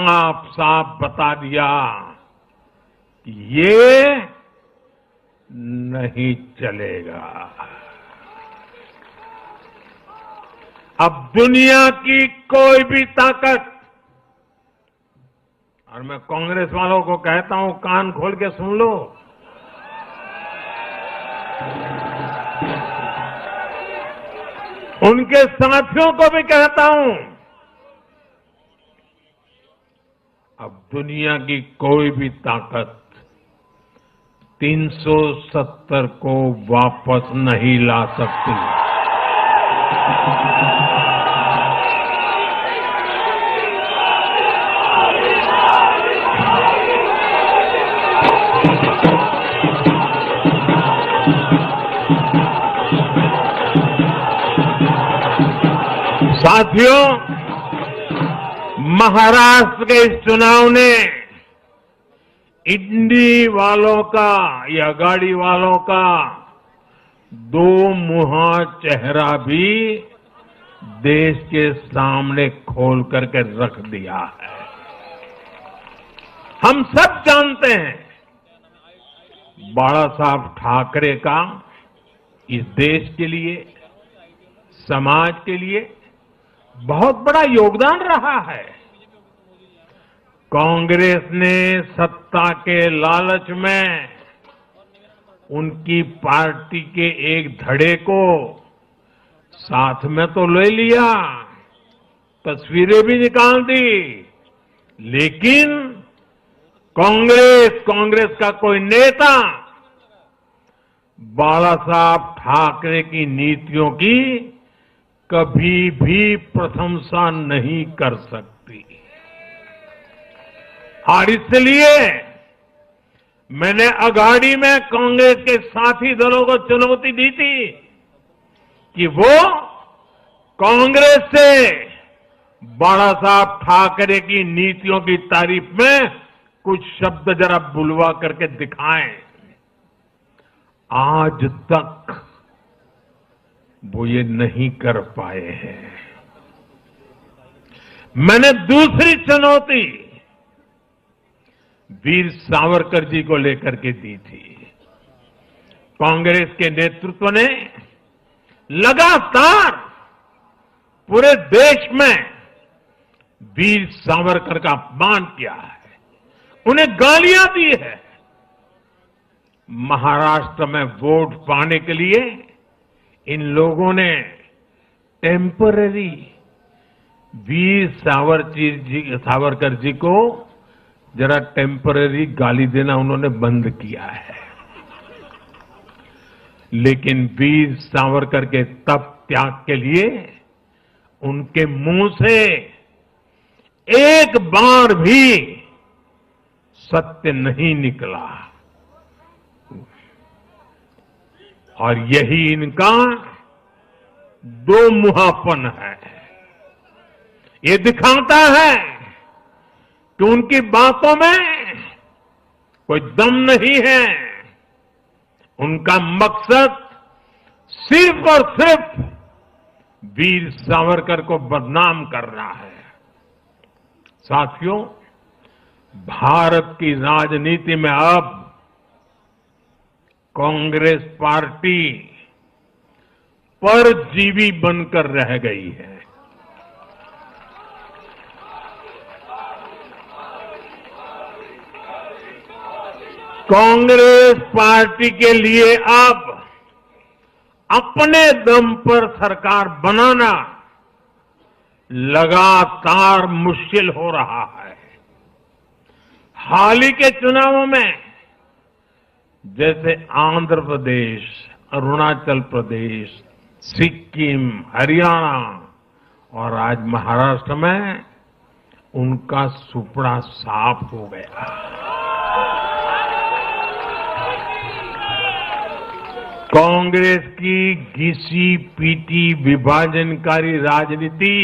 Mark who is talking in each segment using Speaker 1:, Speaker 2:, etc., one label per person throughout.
Speaker 1: आप साफ बता दिया कि ये नहीं चलेगा। अब दुनिया की कोई भी ताकत, और मैं कांग्रेस वालों को कहता हूं कान खोल के सुन लो, उनके साथियों को भी कहता हूं, अब दुनिया की कोई भी ताकत 370 को वापस नहीं ला सकती। साथियों, महाराष्ट्र के इस चुनाव ने इंडी वालों का या गाड़ी वालों का दो मुहा चेहरा भी देश के सामने खोल करके रख दिया है। हम सब जानते हैं बाला साहब ठाकरे का इस देश के लिए, समाज के लिए बहुत बड़ा योगदान रहा है। कांग्रेस ने सत्ता के लालच में उनकी पार्टी के एक धड़े को साथ में तो ले लिया, तस्वीरें भी निकाल दी, लेकिन कांग्रेस का कोई नेता बाला साहब ठाकरे की नीतियों की कभी भी प्रशंसा नहीं कर सकती। और इसलिए मैंने अघाड़ी में कांग्रेस के साथी दलों को चुनौती दी थी कि वो कांग्रेस से बाला साहब ठाकरे की नीतियों की तारीफ में कुछ शब्द जरा बुलवा करके दिखाएं। आज तक वो ये नहीं कर पाए हैं। मैंने दूसरी चुनौती वीर सावरकर जी को लेकर के दी थी। कांग्रेस के नेतृत्व ने लगातार पूरे देश में वीर सावरकर का अपमान किया है, उन्हें गालियां दी है। महाराष्ट्र में वोट पाने के लिए इन लोगों ने टेम्पररी वीर सावरकर जी को जरा टेम्पररी गाली देना उन्होंने बंद किया है। लेकिन वीर सावरकर के तप त्याग के लिए उनके मुंह से एक बार भी सत्य नहीं निकला, और यही इनका दो मुहापन है। ये दिखाता है कि उनकी बातों में कोई दम नहीं है। उनका मकसद सिर्फ और सिर्फ वीर सावरकर को बदनाम करना है। साथियों, भारत की राजनीति में अब कांग्रेस पार्टी परजीवी बनकर रह गई है। कांग्रेस पार्टी के लिए अब अपने दम पर सरकार बनाना लगातार मुश्किल हो रहा है। हाल ही के चुनावों में जैसे आंध्र प्रदेश, अरुणाचल प्रदेश, सिक्किम, हरियाणा और आज महाराष्ट्र में उनका सुपड़ा साफ हो गया। कांग्रेस की घिसी पीटी विभाजनकारी राजनीति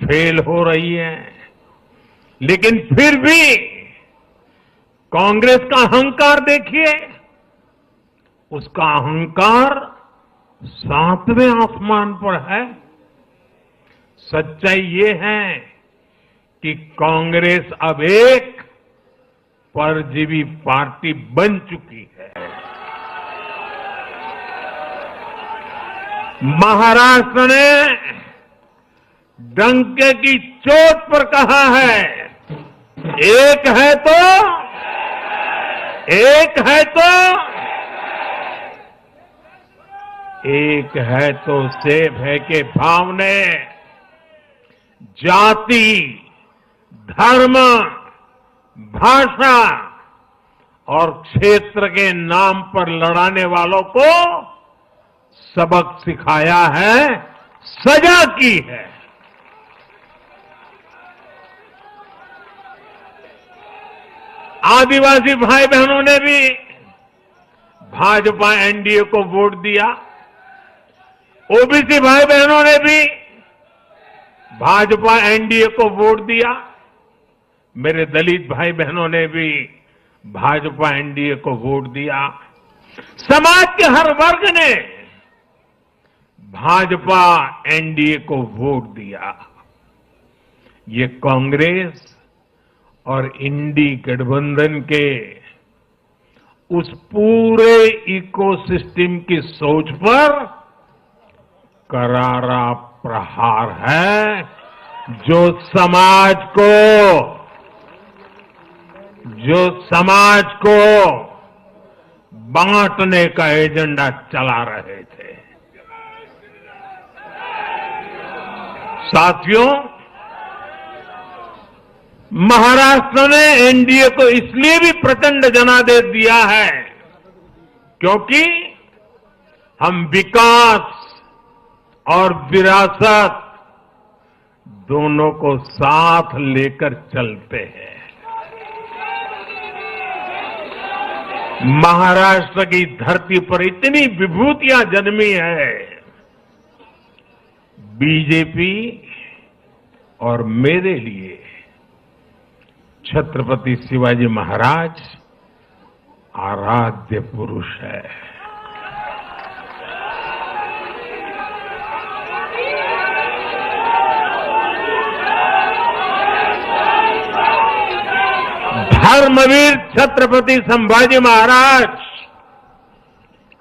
Speaker 1: फेल हो रही है, लेकिन फिर भी कांग्रेस का अहंकार देखिए, उसका अहंकार 7वें आसमान पर है। सच्चाई ये है कि कांग्रेस अब एक परजीवी पार्टी बन चुकी है। महाराष्ट्र ने डंके की चोट पर कहा है, एक है तो एक है तो सेब है के भाव ने जाति, धर्म, भाषा और क्षेत्र के नाम पर लड़ाने वालों को सबक सिखाया है, सजा की है। आदिवासी भाई बहनों ने भी भाजपा एनडीए को वोट दिया। ओबीसी भाई बहनों ने भी भाजपा एनडीए को वोट दिया। मेरे दलित भाई बहनों ने भी भाजपा एनडीए को वोट दिया। समाज के हर वर्ग ने भाजपा एनडीए को वोट दिया। ये कांग्रेस और इंडी गठबंधन के उस पूरे इकोसिस्टम की सोच पर करारा प्रहार है, जो समाज को बांटने का एजेंडा चला रहे थे। साथियों, महाराष्ट्र ने एनडीए को इसलिए भी प्रचंड जनादेश दिया है क्योंकि हम विकास और विरासत दोनों को साथ लेकर चलते हैं। महाराष्ट्र की धरती पर इतनी विभूतियां जन्मी है। बीजेपी और मेरे लिए छत्रपति शिवाजी महाराज आराध्य पुरुष है। धर्मवीर छत्रपति संभाजी महाराज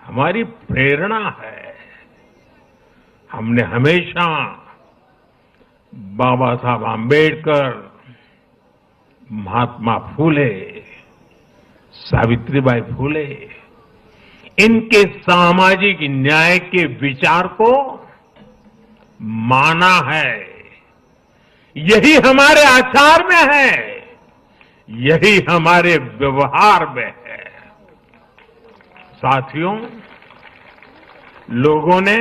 Speaker 1: हमारी प्रेरणा है। हमने हमेशा बाबा साहब आंबेडकर, महात्मा फूले, सावित्रीबाई फूले, इनके सामाजिक न्याय के विचार को माना है। यही हमारे आचार में है, यही हमारे व्यवहार में है। साथियों, लोगों ने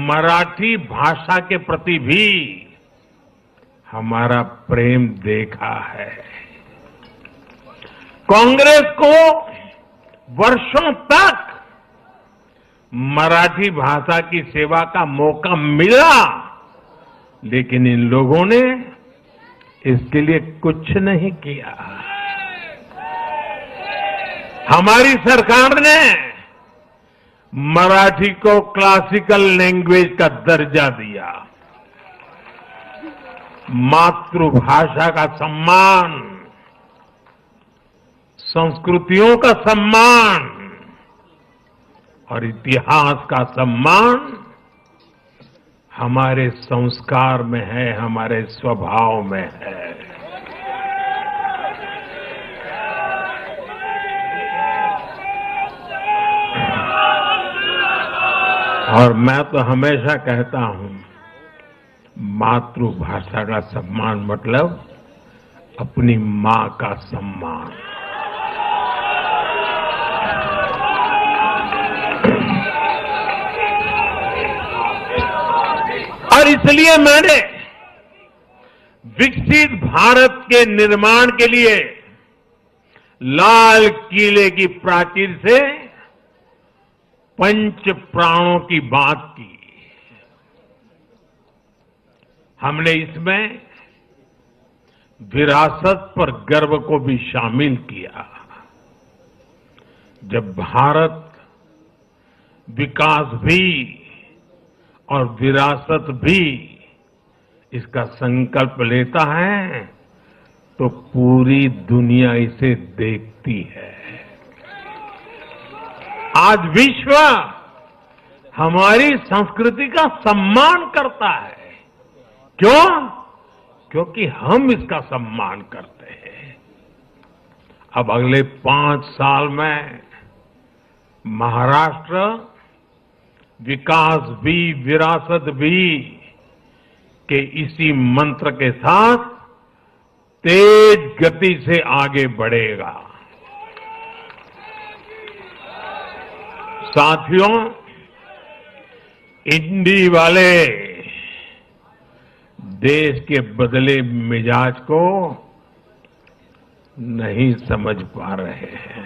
Speaker 1: मराठी भाषा के प्रति भी हमारा प्रेम देखा है। कांग्रेस को वर्षों तक मराठी भाषा की सेवा का मौका मिला, लेकिन इन लोगों ने इसके लिए कुछ नहीं किया। हमारी सरकार ने मराठी को क्लासिकल लैंग्वेज का दर्जा दिया। मातृभाषा का सम्मान, संस्कृतियों का सम्मान और इतिहास का सम्मान हमारे संस्कार में है, हमारे स्वभाव में है। और मैं तो हमेशा कहता हूं, मातृभाषा का सम्मान मतलब अपनी मां का सम्मान। और इसलिए मैंने विकसित भारत के निर्माण के लिए लाल किले की प्राचीर से पंच प्राणों की बात की। हमने इसमें विरासत पर गर्व को भी शामिल किया। जब भारत विकास भी और विरासत भी इसका संकल्प लेता है तो पूरी दुनिया इसे देखती है। आज विश्व हमारी संस्कृति का सम्मान करता है। क्यों? क्योंकि हम इसका सम्मान करते हैं। अब अगले 5 साल में महाराष्ट्र विकास भी विरासत भी के इसी मंत्र के साथ तेज गति से आगे बढ़ेगा। साथियों, इंडी वाले देश के बदले मिजाज को नहीं समझ पा रहे हैं।